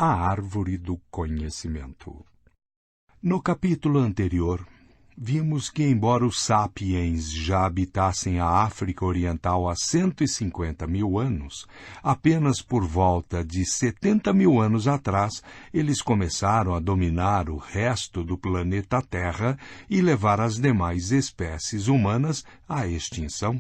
a árvore do conhecimento. No capítulo anterior, vimos que, embora os sapiens já habitassem a África Oriental há 150 mil anos, apenas por volta de 70 mil anos atrás, eles começaram a dominar o resto do planeta Terra e levar as demais espécies humanas à extinção.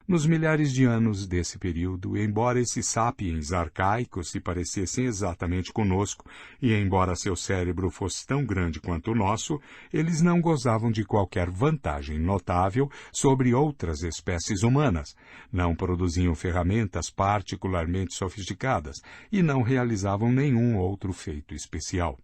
Nos milhares de anos desse período, embora esses sapiens arcaicos se parecessem exatamente conosco, e embora seu cérebro fosse tão grande quanto o nosso, eles não gozavam de qualquer vantagem notável sobre outras espécies humanas, não produziam ferramentas particularmente sofisticadas e não realizavam nenhum outro feito especial.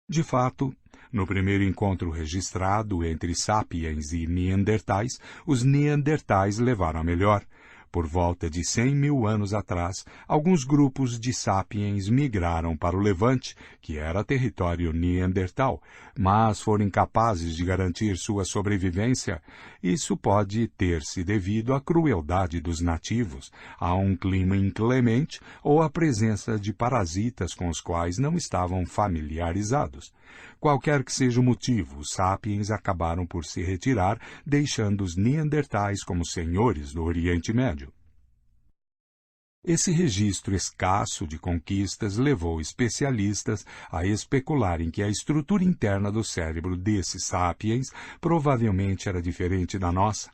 De fato, no primeiro encontro registrado entre sapiens e neandertais, os neandertais levaram a melhor. Por volta de 100 mil anos atrás, alguns grupos de sapiens migraram para o Levante, que era território neandertal, mas foram incapazes de garantir sua sobrevivência. Isso pode ter-se devido à crueldade dos nativos, a um clima inclemente ou à presença de parasitas com os quais não estavam familiarizados. Qualquer que seja o motivo, os sapiens acabaram por se retirar, deixando os neandertais como senhores do Oriente Médio. Esse registro escasso de conquistas levou especialistas a especularem que a estrutura interna do cérebro desses sapiens provavelmente era diferente da nossa.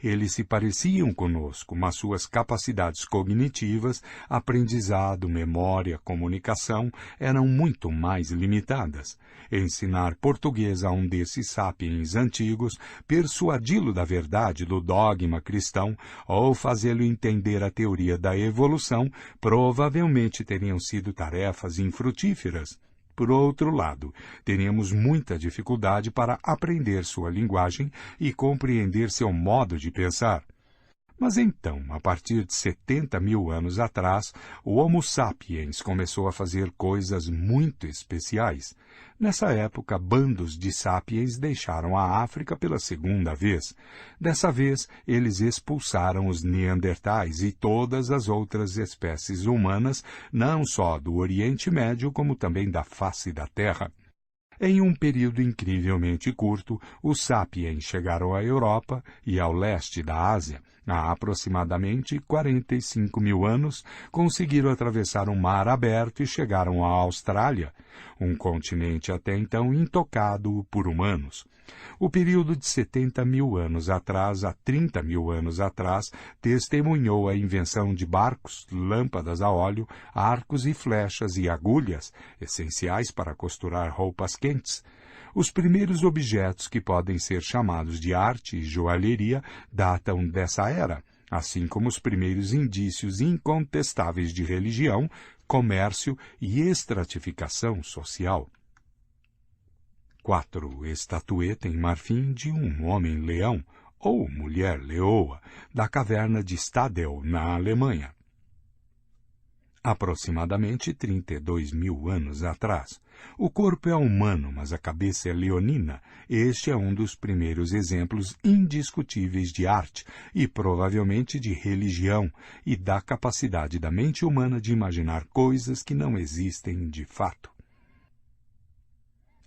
Eles se pareciam conosco, mas suas capacidades cognitivas, aprendizado, memória, comunicação, eram muito mais limitadas. Ensinar português a um desses sapiens antigos, persuadi-lo da verdade do dogma cristão ou fazê-lo entender a teoria da evolução, provavelmente teriam sido tarefas infrutíferas. Por outro lado, teríamos muita dificuldade para aprender sua linguagem e compreender seu modo de pensar. Mas então, a partir de 70 mil anos atrás, o Homo sapiens começou a fazer coisas muito especiais. Nessa época, bandos de sapiens deixaram a África pela segunda vez. Dessa vez, eles expulsaram os neandertais e todas as outras espécies humanas, não só do Oriente Médio, como também da face da Terra. Em um período incrivelmente curto, os sapiens chegaram à Europa e ao leste da Ásia. Há aproximadamente 45 mil anos, conseguiram atravessar um mar aberto e chegaram à Austrália, um continente até então intocado por humanos. O período de 70 mil anos atrás a 30 mil anos atrás testemunhou a invenção de barcos, lâmpadas a óleo, arcos e flechas e agulhas, essenciais para costurar roupas quentes. Os primeiros objetos que podem ser chamados de arte e joalheria datam dessa era, assim como os primeiros indícios incontestáveis de religião, comércio e estratificação social. 4. Estatueta em marfim de um homem-leão, ou mulher-leoa, da caverna de Stadel, na Alemanha. Aproximadamente 32 mil anos atrás. O corpo é humano, mas a cabeça é leonina. Este é um dos primeiros exemplos indiscutíveis de arte e provavelmente de religião e da capacidade da mente humana de imaginar coisas que não existem de fato.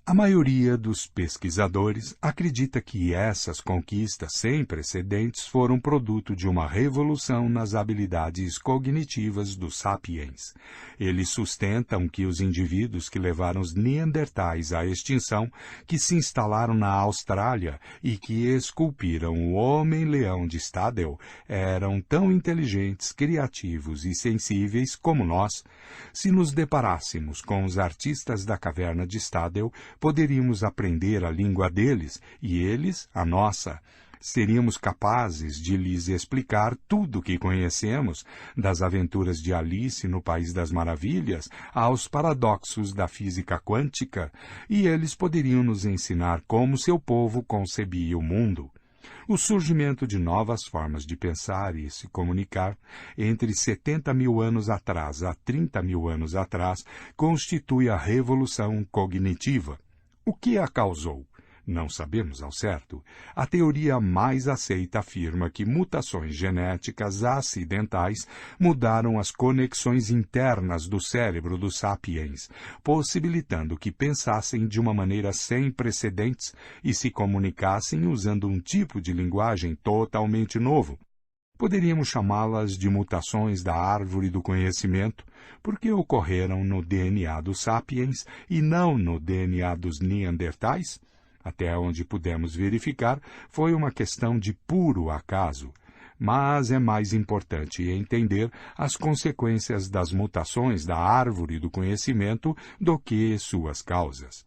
A maioria dos pesquisadores acredita que essas conquistas sem precedentes foram produto de uma revolução nas habilidades cognitivas dos sapiens. Eles sustentam que os indivíduos que levaram os neandertais à extinção, que se instalaram na Austrália e que esculpiram o homem-leão de Stadel, eram tão inteligentes, criativos e sensíveis como nós. Se nos deparássemos com os artistas da caverna de Stadel, poderíamos aprender a língua deles e eles a nossa. Seríamos capazes de lhes explicar tudo o que conhecemos, das aventuras de Alice no País das Maravilhas aos paradoxos da física quântica, e eles poderiam nos ensinar como seu povo concebia o mundo. O surgimento de novas formas de pensar e se comunicar entre 70 mil anos atrás a 30 mil anos atrás constitui a revolução cognitiva. O que a causou? Não sabemos ao certo. A teoria mais aceita afirma que mutações genéticas acidentais mudaram as conexões internas do cérebro dos sapiens, possibilitando que pensassem de uma maneira sem precedentes e se comunicassem usando um tipo de linguagem totalmente novo. Poderíamos chamá-las de mutações da árvore do conhecimento, porque ocorreram no DNA dos sapiens e não no DNA dos neandertais? Até onde pudemos verificar, foi uma questão de puro acaso. Mas é mais importante entender as consequências das mutações da árvore do conhecimento do que suas causas.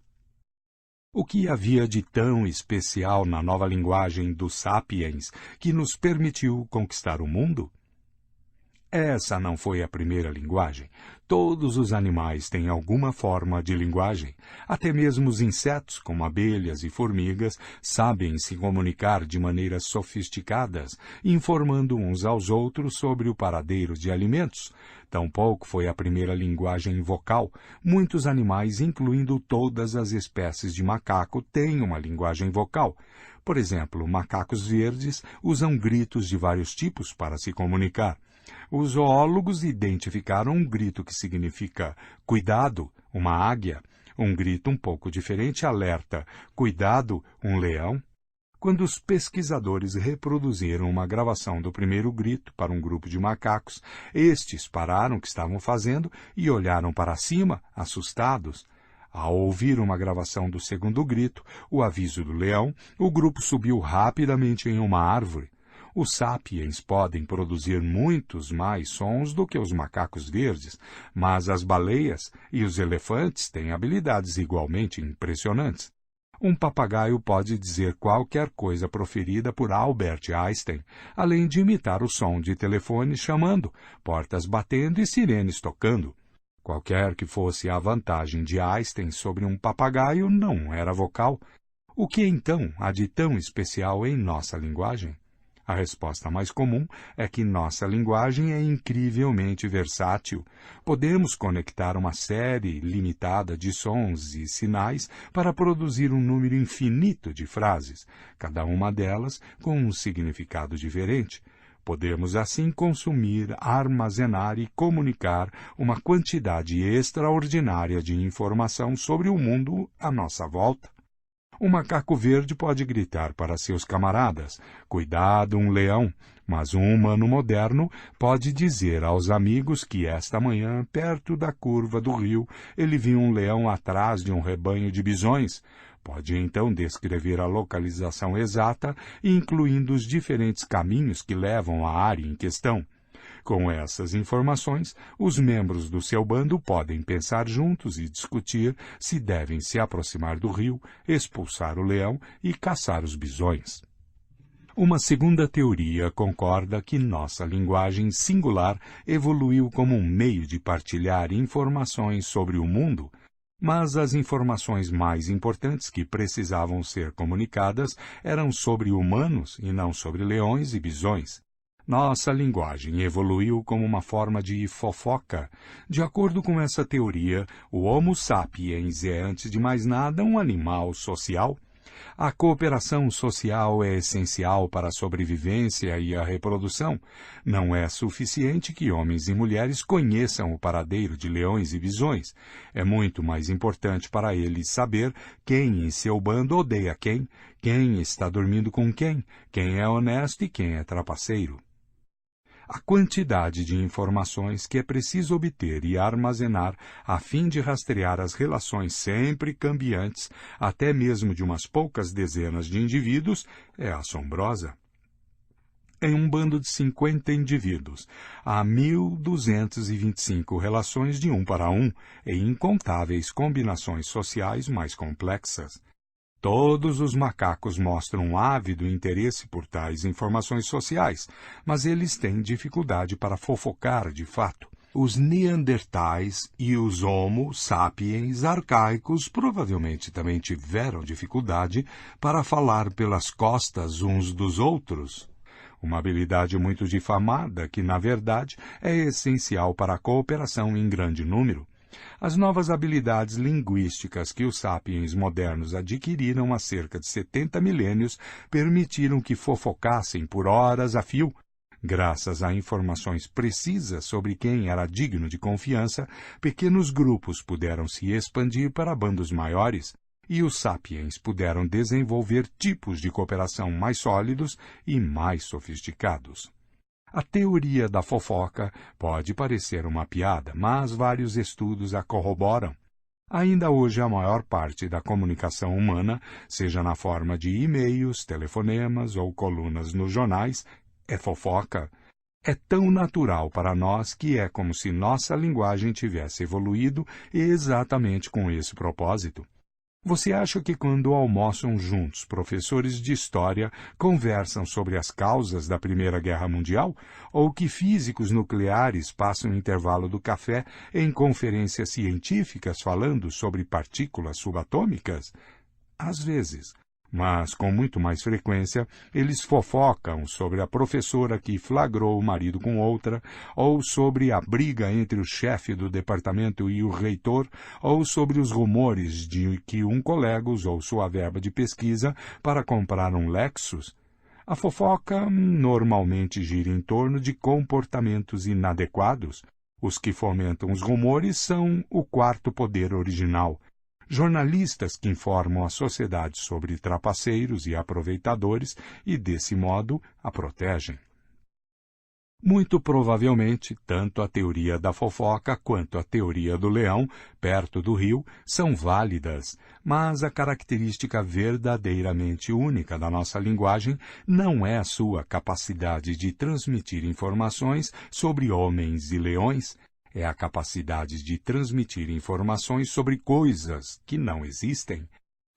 O que havia de tão especial na nova linguagem dos sapiens que nos permitiu conquistar o mundo? Essa não foi a primeira linguagem. Todos os animais têm alguma forma de linguagem. Até mesmo os insetos, como abelhas e formigas, sabem se comunicar de maneiras sofisticadas, informando uns aos outros sobre o paradeiro de alimentos. Tampouco foi a primeira linguagem vocal. Muitos animais, incluindo todas as espécies de macaco, têm uma linguagem vocal. Por exemplo, macacos verdes usam gritos de vários tipos para se comunicar. Os zoólogos identificaram um grito que significa cuidado, uma águia. Um grito um pouco diferente alerta cuidado, um leão. Quando os pesquisadores reproduziram uma gravação do primeiro grito para um grupo de macacos, estes pararam o que estavam fazendo e olharam para cima, assustados. Ao ouvir uma gravação do segundo grito, o aviso do leão, o grupo subiu rapidamente em uma árvore. Os sapiens podem produzir muitos mais sons do que os macacos verdes, mas as baleias e os elefantes têm habilidades igualmente impressionantes. Um papagaio pode dizer qualquer coisa proferida por Albert Einstein, além de imitar o som de telefone chamando, portas batendo e sirenes tocando. Qualquer que fosse a vantagem de Einstein sobre um papagaio, não era vocal. O que então há de tão especial em nossa linguagem? A resposta mais comum é que nossa linguagem é incrivelmente versátil. Podemos conectar uma série limitada de sons e sinais para produzir um número infinito de frases, cada uma delas com um significado diferente. Podemos assim consumir, armazenar e comunicar uma quantidade extraordinária de informação sobre o mundo à nossa volta. Um macaco verde pode gritar para seus camaradas, cuidado, um leão, mas um humano moderno pode dizer aos amigos que esta manhã, perto da curva do rio, ele viu um leão atrás de um rebanho de bisões. Pode então descrever a localização exata, incluindo os diferentes caminhos que levam à área em questão. Com essas informações, os membros do seu bando podem pensar juntos e discutir se devem se aproximar do rio, expulsar o leão e caçar os bisões. Uma segunda teoria concorda que nossa linguagem singular evoluiu como um meio de partilhar informações sobre o mundo, mas as informações mais importantes que precisavam ser comunicadas eram sobre humanos e não sobre leões e bisões. Nossa linguagem evoluiu como uma forma de fofoca. De acordo com essa teoria, o Homo sapiens é, antes de mais nada, um animal social. A cooperação social é essencial para a sobrevivência e a reprodução. Não é suficiente que homens e mulheres conheçam o paradeiro de leões e bisões. É muito mais importante para eles saber quem em seu bando odeia quem está dormindo com quem é honesto e quem é trapaceiro. A quantidade de informações que é preciso obter e armazenar a fim de rastrear as relações sempre cambiantes, até mesmo de umas poucas dezenas de indivíduos, é assombrosa. Em um bando de 50 indivíduos, há 1.225 relações de um para um e incontáveis combinações sociais mais complexas. Todos os macacos mostram um ávido interesse por tais informações sociais, mas eles têm dificuldade para fofocar de fato. Os neandertais e os Homo sapiens arcaicos provavelmente também tiveram dificuldade para falar pelas costas uns dos outros. Uma habilidade muito difamada que, na verdade, é essencial para a cooperação em grande número. As novas habilidades linguísticas que os sapiens modernos adquiriram há cerca de 70 milênios permitiram que fofocassem por horas a fio. Graças a informações precisas sobre quem era digno de confiança, pequenos grupos puderam se expandir para bandos maiores, e os sapiens puderam desenvolver tipos de cooperação mais sólidos e mais sofisticados. A teoria da fofoca pode parecer uma piada, mas vários estudos a corroboram. Ainda hoje, a maior parte da comunicação humana, seja na forma de e-mails, telefonemas ou colunas nos jornais, é fofoca. É tão natural para nós que é como se nossa linguagem tivesse evoluído exatamente com esse propósito. Você acha que quando almoçam juntos professores de história conversam sobre as causas da Primeira Guerra Mundial? Ou que físicos nucleares passam o intervalo do café em conferências científicas falando sobre partículas subatômicas? Às vezes. Mas, com muito mais frequência, eles fofocam sobre a professora que flagrou o marido com outra, ou sobre a briga entre o chefe do departamento e o reitor, ou sobre os rumores de que um colega usou sua verba de pesquisa para comprar um Lexus. A fofoca normalmente gira em torno de comportamentos inadequados. Os que fomentam os rumores são o quarto poder original. Jornalistas que informam a sociedade sobre trapaceiros e aproveitadores e, desse modo, a protegem. Muito provavelmente, tanto a teoria da fofoca quanto a teoria do leão, perto do rio, são válidas, mas a característica verdadeiramente única da nossa linguagem não é a sua capacidade de transmitir informações sobre homens e leões, é a capacidade de transmitir informações sobre coisas que não existem.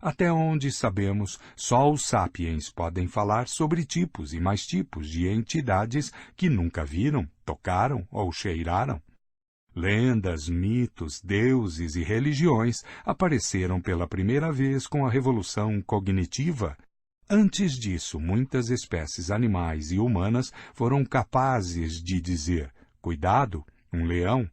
Até onde sabemos, só os sapiens podem falar sobre tipos e mais tipos de entidades que nunca viram, tocaram ou cheiraram. Lendas, mitos, deuses e religiões apareceram pela primeira vez com a Revolução Cognitiva. Antes disso, muitas espécies animais e humanas foram capazes de dizer: cuidado, um leão.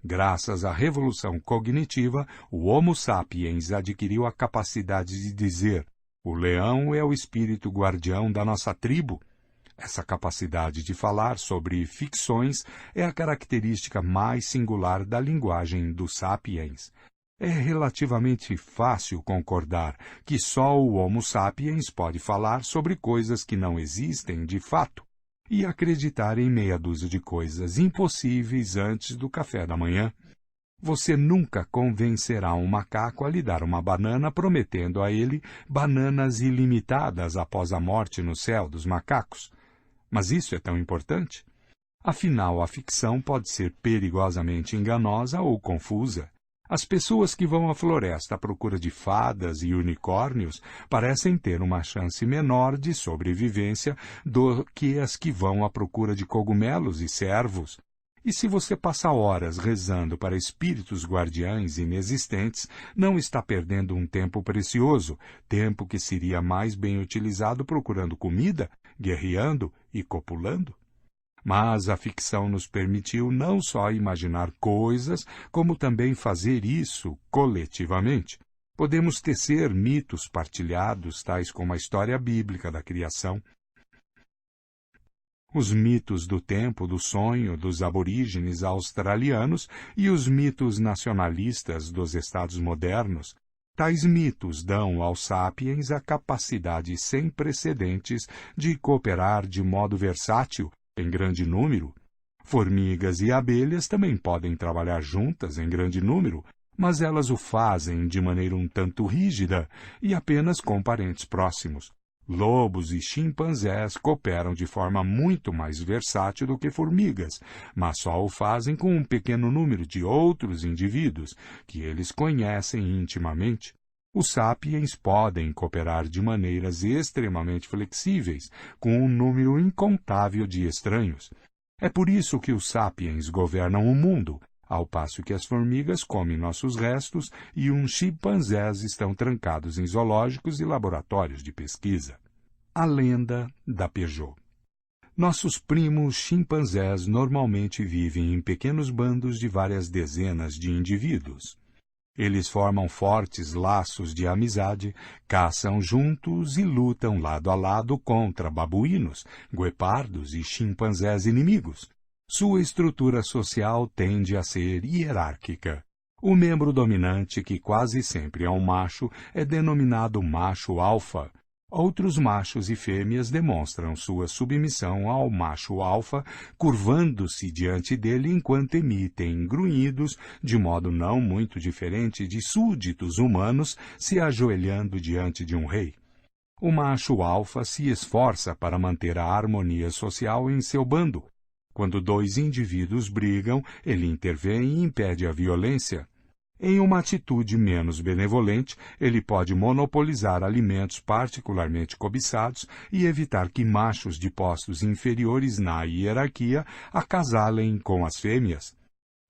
Graças à revolução cognitiva, o Homo sapiens adquiriu a capacidade de dizer: o leão é o espírito guardião da nossa tribo. Essa capacidade de falar sobre ficções é a característica mais singular da linguagem dos sapiens. É relativamente fácil concordar que só o Homo sapiens pode falar sobre coisas que não existem de fato e acreditar em meia dúzia de coisas impossíveis antes do café da manhã. Você nunca convencerá um macaco a lhe dar uma banana prometendo a ele bananas ilimitadas após a morte no céu dos macacos. Mas isso é tão importante? Afinal, a ficção pode ser perigosamente enganosa ou confusa. As pessoas que vão à floresta à procura de fadas e unicórnios parecem ter uma chance menor de sobrevivência do que as que vão à procura de cogumelos e cervos. E se você passa horas rezando para espíritos guardiães inexistentes, não está perdendo um tempo precioso, tempo que seria mais bem utilizado procurando comida, guerreando e copulando? Mas a ficção nos permitiu não só imaginar coisas, como também fazer isso coletivamente. Podemos tecer mitos partilhados, tais como a história bíblica da criação, os mitos do tempo do sonho dos aborígenes australianos e os mitos nacionalistas dos estados modernos. Tais mitos dão aos sapiens a capacidade sem precedentes de cooperar de modo versátil, em grande número. Formigas e abelhas também podem trabalhar juntas em grande número, mas elas o fazem de maneira um tanto rígida e apenas com parentes próximos. Lobos e chimpanzés cooperam de forma muito mais versátil do que formigas, mas só o fazem com um pequeno número de outros indivíduos que eles conhecem intimamente. Os sapiens podem cooperar de maneiras extremamente flexíveis com um número incontável de estranhos. É por isso que os sapiens governam o mundo, ao passo que as formigas comem nossos restos e uns chimpanzés estão trancados em zoológicos e laboratórios de pesquisa. A lenda da Peugeot. Nossos primos chimpanzés normalmente vivem em pequenos bandos de várias dezenas de indivíduos. Eles formam fortes laços de amizade, caçam juntos e lutam lado a lado contra babuínos, guepardos e chimpanzés inimigos. Sua estrutura social tende a ser hierárquica. O membro dominante, que quase sempre é um macho, é denominado macho alfa. Outros machos e fêmeas demonstram sua submissão ao macho alfa, curvando-se diante dele enquanto emitem grunhidos, de modo não muito diferente de súditos humanos se ajoelhando diante de um rei. O macho alfa se esforça para manter a harmonia social em seu bando. Quando dois indivíduos brigam, ele intervém e impede a violência. Em uma atitude menos benevolente, ele pode monopolizar alimentos particularmente cobiçados e evitar que machos de postos inferiores na hierarquia acasalem com as fêmeas.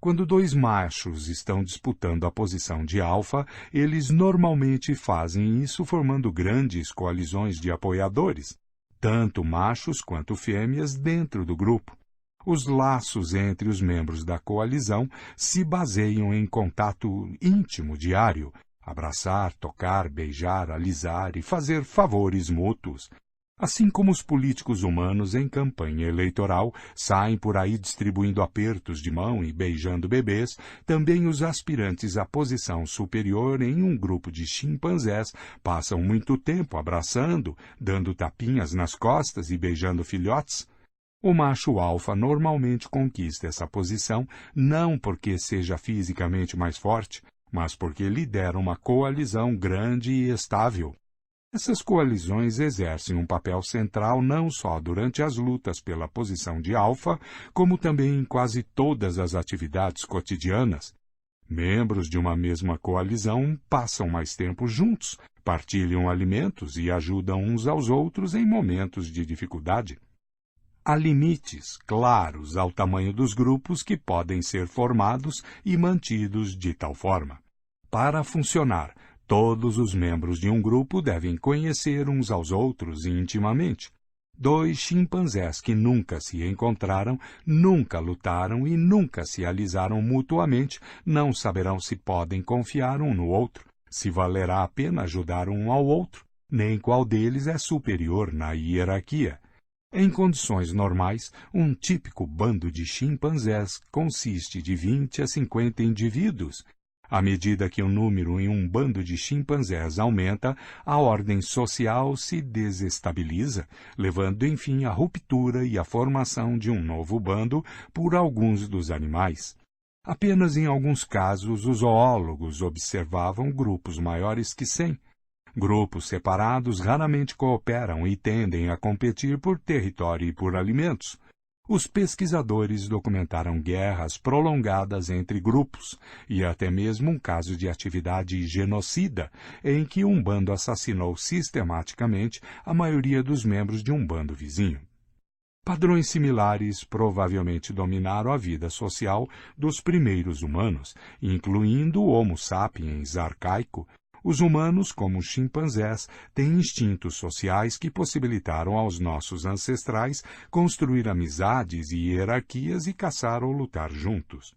Quando dois machos estão disputando a posição de alfa, eles normalmente fazem isso formando grandes coalizões de apoiadores, tanto machos quanto fêmeas dentro do grupo. Os laços entre os membros da coalizão se baseiam em contato íntimo diário, abraçar, tocar, beijar, alisar e fazer favores mútuos. Assim como os políticos humanos em campanha eleitoral saem por aí distribuindo apertos de mão e beijando bebês, também os aspirantes à posição superior em um grupo de chimpanzés passam muito tempo abraçando, dando tapinhas nas costas e beijando filhotes. O macho alfa normalmente conquista essa posição não porque seja fisicamente mais forte, mas porque lidera uma coalizão grande e estável. Essas coalizões exercem um papel central não só durante as lutas pela posição de alfa, como também em quase todas as atividades cotidianas. Membros de uma mesma coalizão passam mais tempo juntos, partilham alimentos e ajudam uns aos outros em momentos de dificuldade. Há limites claros ao tamanho dos grupos que podem ser formados e mantidos de tal forma. Para funcionar, todos os membros de um grupo devem conhecer uns aos outros intimamente. Dois chimpanzés que nunca se encontraram, nunca lutaram e nunca se alisaram mutuamente não saberão se podem confiar um no outro, se valerá a pena ajudar um ao outro, nem qual deles é superior na hierarquia. Em condições normais, um típico bando de chimpanzés consiste de 20 a 50 indivíduos. À medida que o número em um bando de chimpanzés aumenta, a ordem social se desestabiliza, levando enfim à ruptura e à formação de um novo bando por alguns dos animais. Apenas em alguns casos, os zoólogos observavam grupos maiores que 100. Grupos separados raramente cooperam e tendem a competir por território e por alimentos. Os pesquisadores documentaram guerras prolongadas entre grupos e até mesmo um caso de atividade genocida, em que um bando assassinou sistematicamente a maioria dos membros de um bando vizinho. Padrões similares provavelmente dominaram a vida social dos primeiros humanos, incluindo o Homo sapiens arcaico. Os humanos, como os chimpanzés, têm instintos sociais que possibilitaram aos nossos ancestrais construir amizades e hierarquias e caçar ou lutar juntos.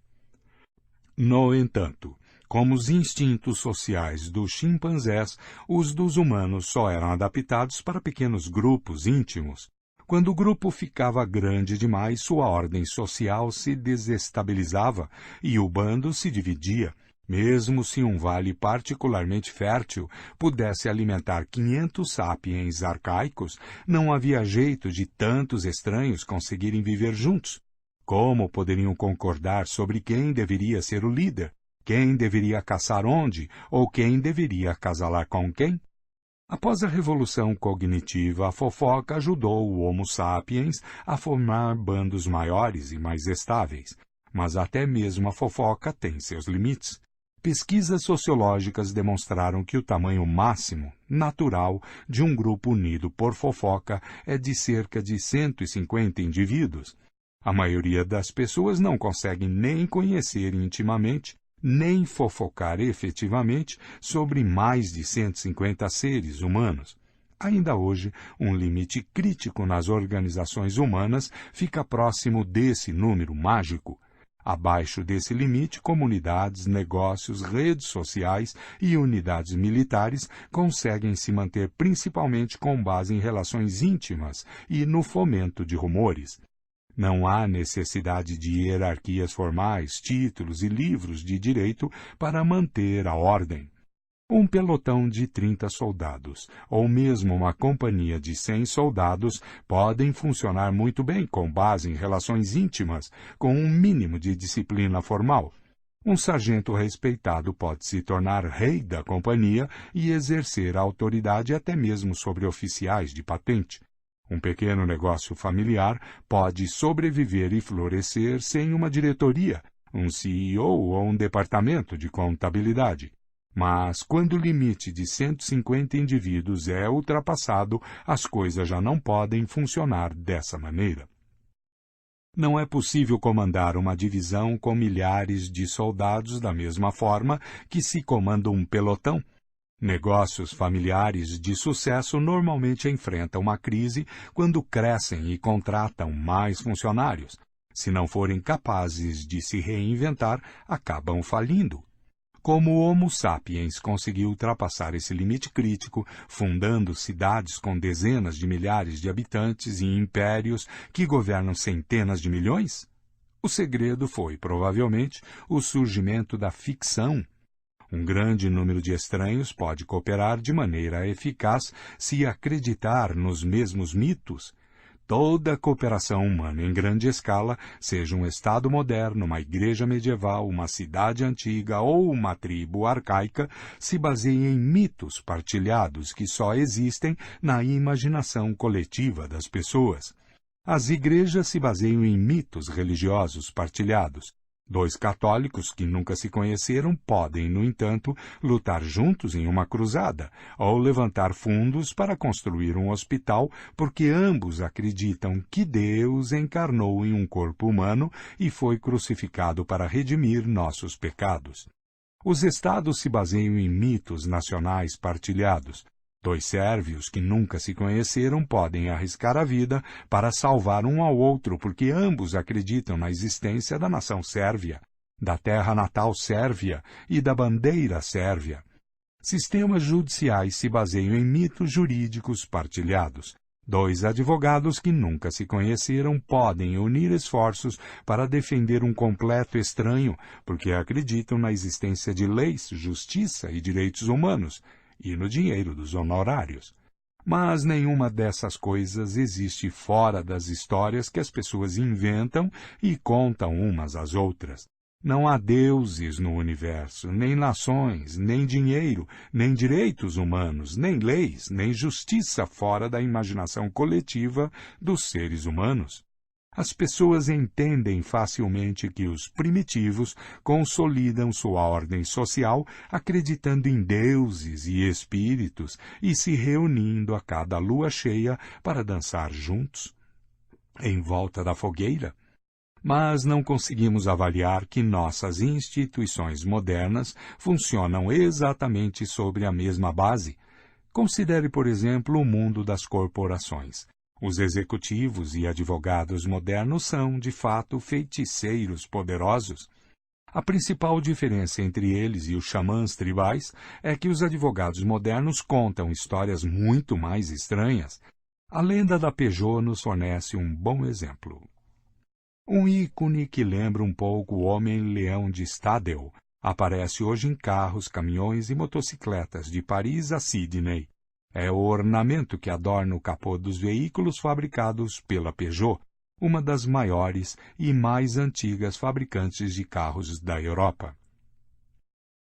No entanto, como os instintos sociais dos chimpanzés, os dos humanos só eram adaptados para pequenos grupos íntimos. Quando o grupo ficava grande demais, sua ordem social se desestabilizava e o bando se dividia. Mesmo se um vale particularmente fértil pudesse alimentar 500 sapiens arcaicos, não havia jeito de tantos estranhos conseguirem viver juntos. Como poderiam concordar sobre quem deveria ser o líder, quem deveria caçar onde ou quem deveria acasalar com quem? Após a revolução cognitiva, a fofoca ajudou o Homo sapiens a formar bandos maiores e mais estáveis, mas até mesmo a fofoca tem seus limites. Pesquisas sociológicas demonstraram que o tamanho máximo, natural, de um grupo unido por fofoca é de cerca de 150 indivíduos. A maioria das pessoas não consegue nem conhecer intimamente, nem fofocar efetivamente sobre mais de 150 seres humanos. Ainda hoje, um limite crítico nas organizações humanas fica próximo desse número mágico. Abaixo desse limite, comunidades, negócios, redes sociais e unidades militares conseguem se manter principalmente com base em relações íntimas e no fomento de rumores. Não há necessidade de hierarquias formais, títulos e livros de direito para manter a ordem. Um pelotão de 30 soldados, ou mesmo uma companhia de 100 soldados, podem funcionar muito bem com base em relações íntimas, com um mínimo de disciplina formal. Um sargento respeitado pode se tornar rei da companhia e exercer a autoridade até mesmo sobre oficiais de patente. Um pequeno negócio familiar pode sobreviver e florescer sem uma diretoria, um CEO ou um departamento de contabilidade. Mas, quando o limite de 150 indivíduos é ultrapassado, as coisas já não podem funcionar dessa maneira. Não é possível comandar uma divisão com milhares de soldados da mesma forma que se comanda um pelotão. Negócios familiares de sucesso normalmente enfrentam uma crise quando crescem e contratam mais funcionários. Se não forem capazes de se reinventar, acabam falindo. Como o Homo sapiens conseguiu ultrapassar esse limite crítico, fundando cidades com dezenas de milhares de habitantes e impérios que governam centenas de milhões? O segredo foi, provavelmente, o surgimento da ficção. Um grande número de estranhos pode cooperar de maneira eficaz se acreditar nos mesmos mitos. Toda cooperação humana em grande escala, seja um Estado moderno, uma igreja medieval, uma cidade antiga ou uma tribo arcaica, se baseia em mitos partilhados que só existem na imaginação coletiva das pessoas. As igrejas se baseiam em mitos religiosos partilhados. Dois católicos que nunca se conheceram podem, no entanto, lutar juntos em uma cruzada, ou levantar fundos para construir um hospital, porque ambos acreditam que Deus encarnou em um corpo humano e foi crucificado para redimir nossos pecados. Os estados se baseiam em mitos nacionais partilhados. Dois sérvios que nunca se conheceram podem arriscar a vida para salvar um ao outro, porque ambos acreditam na existência da nação sérvia, da terra natal sérvia e da bandeira sérvia. Sistemas judiciais se baseiam em mitos jurídicos partilhados. Dois advogados que nunca se conheceram podem unir esforços para defender um completo estranho, porque acreditam na existência de leis, justiça e direitos humanos, e no dinheiro dos honorários. Mas nenhuma dessas coisas existe fora das histórias que as pessoas inventam e contam umas às outras. Não há deuses no universo, nem nações, nem dinheiro, nem direitos humanos, nem leis, nem justiça fora da imaginação coletiva dos seres humanos. As pessoas entendem facilmente que os primitivos consolidam sua ordem social acreditando em deuses e espíritos e se reunindo a cada lua cheia para dançar juntos, em volta da fogueira. Mas não conseguimos avaliar que nossas instituições modernas funcionam exatamente sobre a mesma base. Considere, por exemplo, o mundo das corporações. Os executivos e advogados modernos são, de fato, feiticeiros poderosos. A principal diferença entre eles e os xamãs tribais é que os advogados modernos contam histórias muito mais estranhas. A lenda da Peugeot nos fornece um bom exemplo. Um ícone que lembra um pouco o Homem-Leão de Stadel aparece hoje em carros, caminhões e motocicletas de Paris a Sydney. É o ornamento que adorna o capô dos veículos fabricados pela Peugeot, uma das maiores e mais antigas fabricantes de carros da Europa.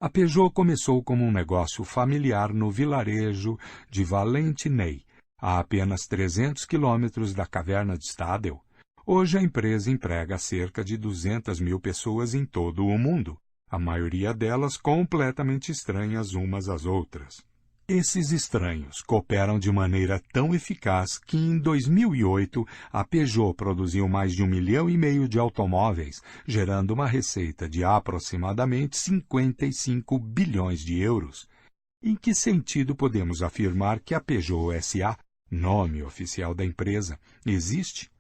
A Peugeot começou como um negócio familiar no vilarejo de Valentigney, a apenas 300 quilômetros da caverna de Stadel. Hoje a empresa emprega cerca de 200 mil pessoas em todo o mundo, a maioria delas completamente estranhas umas às outras. Esses estranhos cooperam de maneira tão eficaz que em 2008 a Peugeot produziu mais de 1,5 milhão de automóveis, gerando uma receita de aproximadamente 55 bilhões de euros. Em que sentido podemos afirmar que a Peugeot S.A., nome oficial da empresa, existe?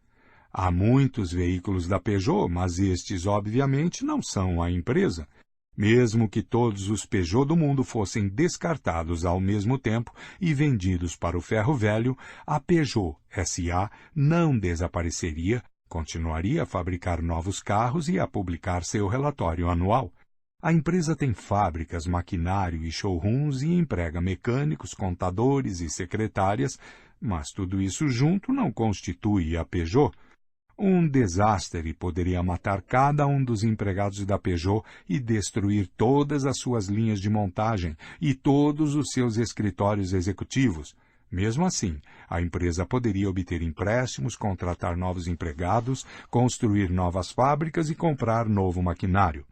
Há muitos veículos da Peugeot, mas estes, obviamente, não são a empresa. Mesmo que todos os Peugeot do mundo fossem descartados ao mesmo tempo e vendidos para o ferro velho, a Peugeot S.A. não desapareceria, continuaria a fabricar novos carros e a publicar seu relatório anual. A empresa tem fábricas, maquinário e showrooms e emprega mecânicos, contadores e secretárias, mas tudo isso junto não constitui a Peugeot. Um desastre poderia matar cada um dos empregados da Peugeot e destruir todas as suas linhas de montagem e todos os seus escritórios executivos. Mesmo assim, a empresa poderia obter empréstimos, contratar novos empregados, construir novas fábricas e comprar novo maquinário.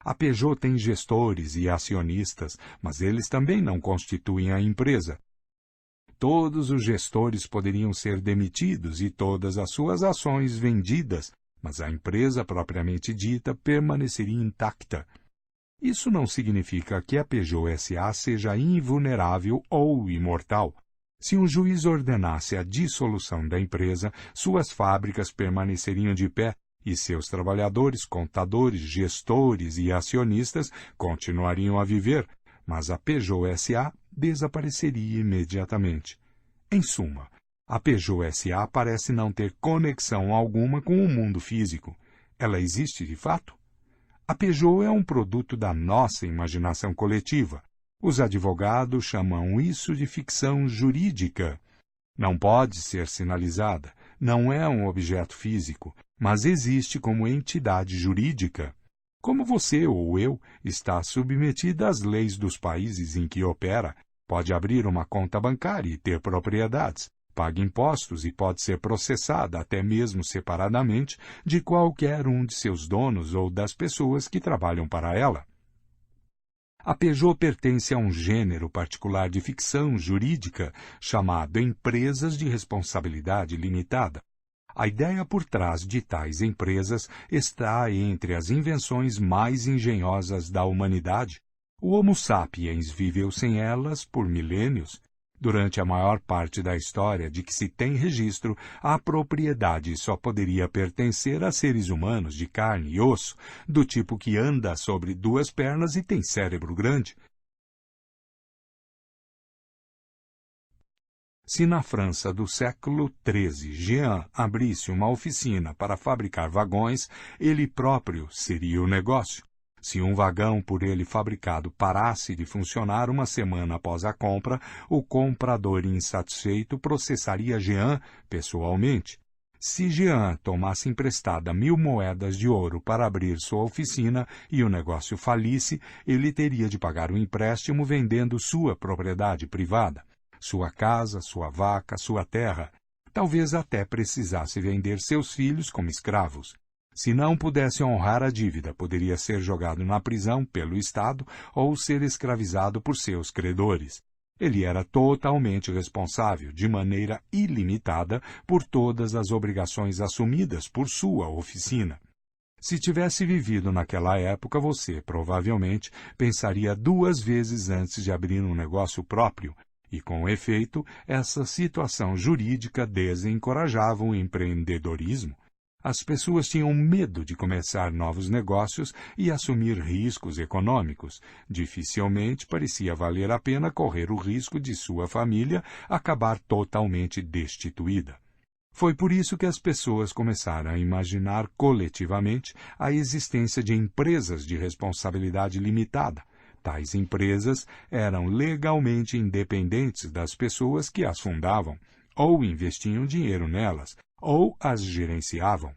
A Peugeot tem gestores e acionistas, mas eles também não constituem a empresa. Todos os gestores poderiam ser demitidos e todas as suas ações vendidas, mas a empresa propriamente dita permaneceria intacta. Isso não significa que a Peugeot S.A. seja invulnerável ou imortal. Se um juiz ordenasse a dissolução da empresa, suas fábricas permaneceriam de pé e seus trabalhadores, contadores, gestores e acionistas continuariam a viver, mas a Peugeot S.A. desapareceria imediatamente. Em suma, a Peugeot S.A. parece não ter conexão alguma com o mundo físico. Ela existe de fato? A Peugeot é um produto da nossa imaginação coletiva. Os advogados chamam isso de ficção jurídica. Não pode ser sinalizada, não é um objeto físico, mas existe como entidade jurídica. Como você ou eu está submetida às leis dos países em que opera, pode abrir uma conta bancária e ter propriedades, paga impostos e pode ser processada até mesmo separadamente de qualquer um de seus donos ou das pessoas que trabalham para ela. A Peugeot pertence a um gênero particular de ficção jurídica chamado empresas de responsabilidade limitada. A ideia por trás de tais empresas está entre as invenções mais engenhosas da humanidade. O Homo sapiens viveu sem elas por milênios. Durante a maior parte da história de que se tem registro, a propriedade só poderia pertencer a seres humanos de carne e osso, do tipo que anda sobre duas pernas e tem cérebro grande. Se na França do século XIII Jean abrisse uma oficina para fabricar vagões, ele próprio seria o negócio. Se um vagão por ele fabricado parasse de funcionar uma semana após a compra, o comprador insatisfeito processaria Jean pessoalmente. Se Jean tomasse emprestada 1.000 moedas de ouro para abrir sua oficina e o negócio falisse, ele teria de pagar o empréstimo vendendo sua propriedade privada. Sua casa, sua vaca, sua terra. Talvez até precisasse vender seus filhos como escravos. Se não pudesse honrar a dívida, poderia ser jogado na prisão pelo Estado ou ser escravizado por seus credores. Ele era totalmente responsável, de maneira ilimitada, por todas as obrigações assumidas por sua oficina. Se tivesse vivido naquela época, você, provavelmente, pensaria 2 vezes antes de abrir um negócio próprio. E, com efeito, essa situação jurídica desencorajava o empreendedorismo. As pessoas tinham medo de começar novos negócios e assumir riscos econômicos. Dificilmente parecia valer a pena correr o risco de sua família acabar totalmente destituída. Foi por isso que as pessoas começaram a imaginar coletivamente a existência de empresas de responsabilidade limitada. Tais empresas eram legalmente independentes das pessoas que as fundavam, ou investiam dinheiro nelas, ou as gerenciavam.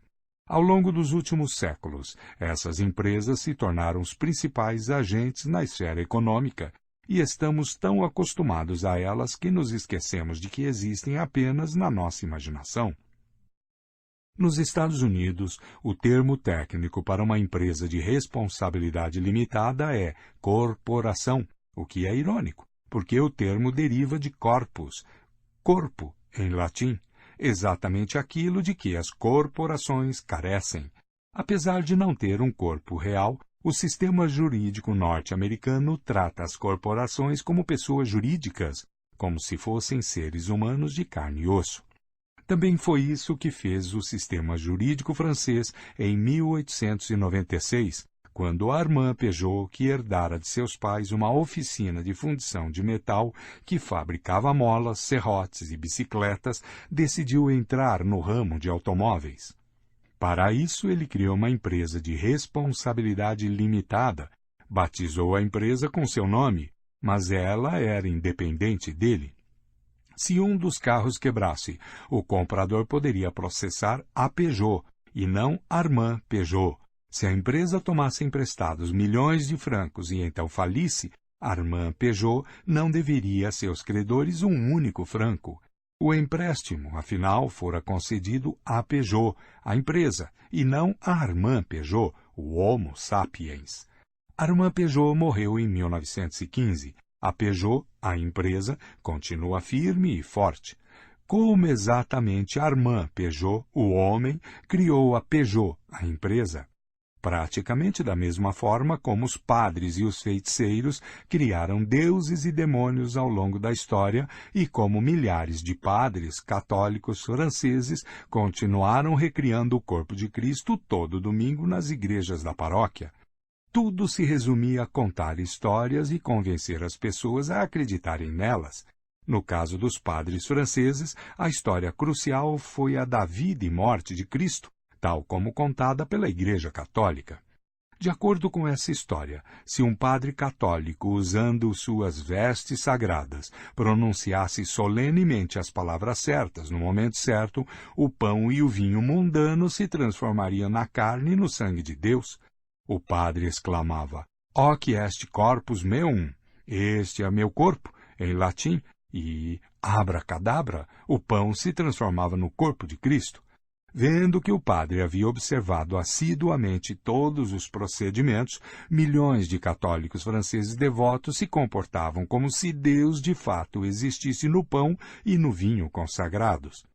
Ao longo dos últimos séculos, essas empresas se tornaram os principais agentes na esfera econômica, e estamos tão acostumados a elas que nos esquecemos de que existem apenas na nossa imaginação. Nos Estados Unidos, o termo técnico para uma empresa de responsabilidade limitada é corporação, o que é irônico, porque o termo deriva de corpus, corpo, em latim, exatamente aquilo de que as corporações carecem. Apesar de não ter um corpo real, O sistema jurídico norte-americano trata as corporações como pessoas jurídicas, como se fossem seres humanos de carne e osso. Também foi isso que fez o sistema jurídico francês em 1896, quando Armand Peugeot, que herdara de seus pais uma oficina de fundição de metal que fabricava molas, serrotes e bicicletas, decidiu entrar no ramo de automóveis. Para isso, ele criou uma empresa de responsabilidade limitada, batizou a empresa com seu nome, mas ela era independente dele. Se um dos carros quebrasse, o comprador poderia processar a Peugeot, e não Armand Peugeot. Se a empresa tomasse emprestados milhões de francos e então falisse, Armand Peugeot não deveria a seus credores um único franco. O empréstimo, afinal, fora concedido a Peugeot, a empresa, e não a Armand Peugeot, o Homo sapiens. Armand Peugeot morreu em 1915. A Peugeot, a empresa, continua firme e forte. Como exatamente Armand Peugeot, o homem, criou a Peugeot, a empresa? Praticamente da mesma forma como os padres e os feiticeiros criaram deuses e demônios ao longo da história e como milhares de padres católicos franceses continuaram recriando o corpo de Cristo todo domingo nas igrejas da paróquia. Tudo se resumia a contar histórias e convencer as pessoas a acreditarem nelas. No caso dos padres franceses, a história crucial foi a da vida e morte de Cristo, tal como contada pela Igreja Católica. De acordo com essa história, se um padre católico, usando suas vestes sagradas, pronunciasse solenemente as palavras certas no momento certo, o pão e o vinho mundano se transformariam na carne e no sangue de Deus. O padre exclamava, «Hoc est corpus meum», este é meu corpo, em latim, e, abracadabra, o pão se transformava no corpo de Cristo. Vendo que o padre havia observado assiduamente todos os procedimentos, milhões de católicos franceses devotos se comportavam como se Deus de fato existisse no pão e no vinho consagrados.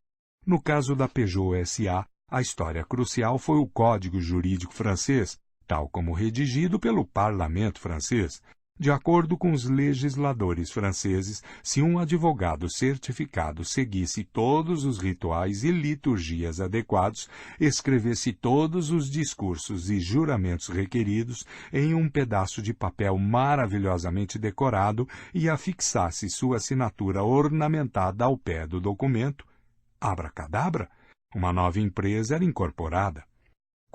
No caso da Peugeot S.A., a história crucial foi o Código Jurídico Francês, tal como redigido pelo Parlamento francês. De acordo com os legisladores franceses, se um advogado certificado seguisse todos os rituais e liturgias adequados, escrevesse todos os discursos e juramentos requeridos em um pedaço de papel maravilhosamente decorado e afixasse sua assinatura ornamentada ao pé do documento, abracadabra, uma nova empresa era incorporada.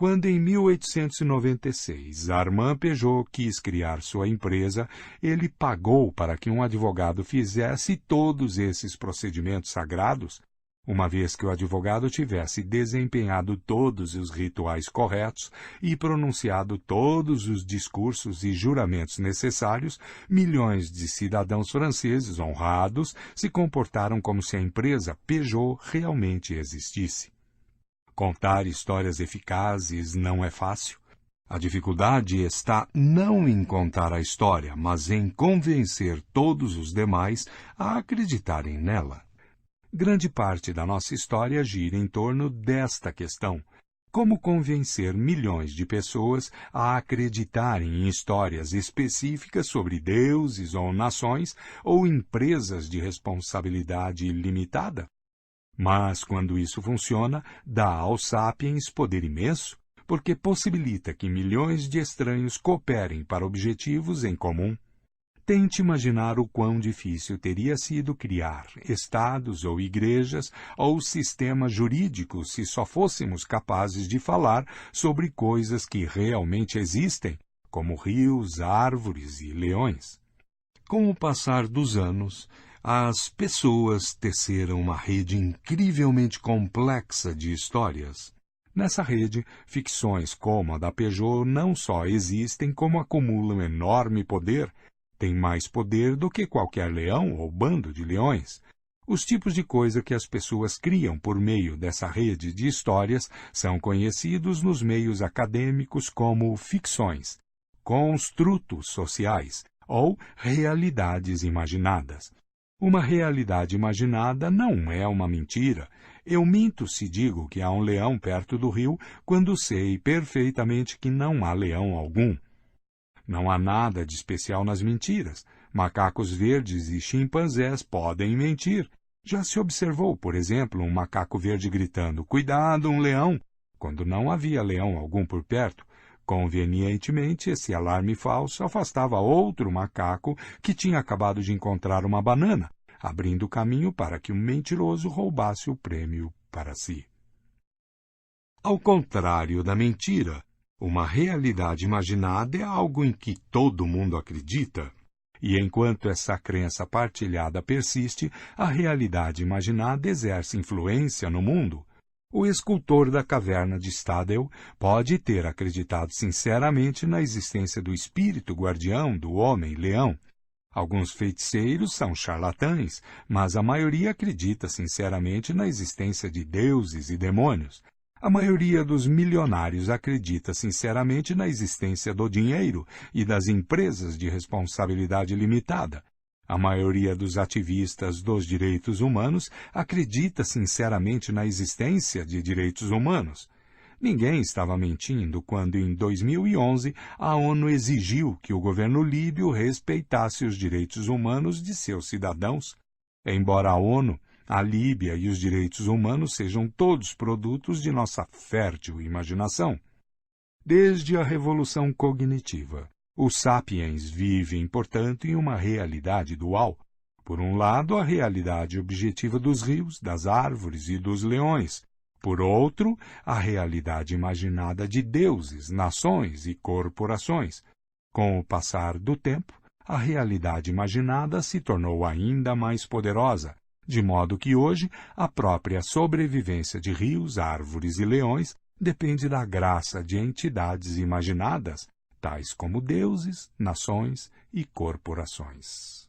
Quando em 1896 Armand Peugeot quis criar sua empresa, ele pagou para que um advogado fizesse todos esses procedimentos sagrados, uma vez que o advogado tivesse desempenhado todos os rituais corretos e pronunciado todos os discursos e juramentos necessários, milhões de cidadãos franceses honrados se comportaram como se a empresa Peugeot realmente existisse. Contar histórias eficazes não é fácil. A dificuldade está não em contar a história, mas em convencer todos os demais a acreditarem nela. Grande parte da nossa história gira em torno desta questão. Como convencer milhões de pessoas a acreditarem em histórias específicas sobre deuses ou nações ou empresas de responsabilidade limitada? Mas, quando isso funciona, dá aos sapiens poder imenso, porque possibilita que milhões de estranhos cooperem para objetivos em comum. Tente imaginar o quão difícil teria sido criar estados ou igrejas ou sistemas jurídicos se só fôssemos capazes de falar sobre coisas que realmente existem, como rios, árvores e leões. Com o passar dos anos, as pessoas teceram uma rede incrivelmente complexa de histórias. Nessa rede, ficções como a da Peugeot não só existem, como acumulam enorme poder, têm mais poder do que qualquer leão ou bando de leões. Os tipos de coisa que as pessoas criam por meio dessa rede de histórias são conhecidos nos meios acadêmicos como ficções, construtos sociais ou realidades imaginadas. Uma realidade imaginada não é uma mentira. Eu minto se digo que há um leão perto do rio, quando sei perfeitamente que não há leão algum. Não há nada de especial nas mentiras. Macacos verdes e chimpanzés podem mentir. Já se observou, por exemplo, um macaco verde gritando, "Cuidado, um leão!", quando não havia leão algum por perto. Convenientemente, esse alarme falso afastava outro macaco que tinha acabado de encontrar uma banana, abrindo caminho para que o mentiroso roubasse o prêmio para si. Ao contrário da mentira, uma realidade imaginada é algo em que todo mundo acredita. E enquanto essa crença partilhada persiste, a realidade imaginada exerce influência no mundo. O escultor da caverna de Stadel pode ter acreditado sinceramente na existência do espírito guardião do homem-leão. Alguns feiticeiros são charlatães, mas a maioria acredita sinceramente na existência de deuses e demônios. A maioria dos milionários acredita sinceramente na existência do dinheiro e das empresas de responsabilidade limitada. A maioria dos ativistas dos direitos humanos acredita sinceramente na existência de direitos humanos. Ninguém estava mentindo quando, em 2011, a ONU exigiu que o governo líbio respeitasse os direitos humanos de seus cidadãos. Embora a ONU, a Líbia e os direitos humanos sejam todos produtos de nossa fértil imaginação. Desde a Revolução Cognitiva, os sapiens vivem, portanto, em uma realidade dual. Por um lado, a realidade objetiva dos rios, das árvores e dos leões. Por outro, a realidade imaginada de deuses, nações e corporações. Com o passar do tempo, a realidade imaginada se tornou ainda mais poderosa, de modo que hoje a própria sobrevivência de rios, árvores e leões depende da graça de entidades imaginadas, tais como deuses, nações e corporações.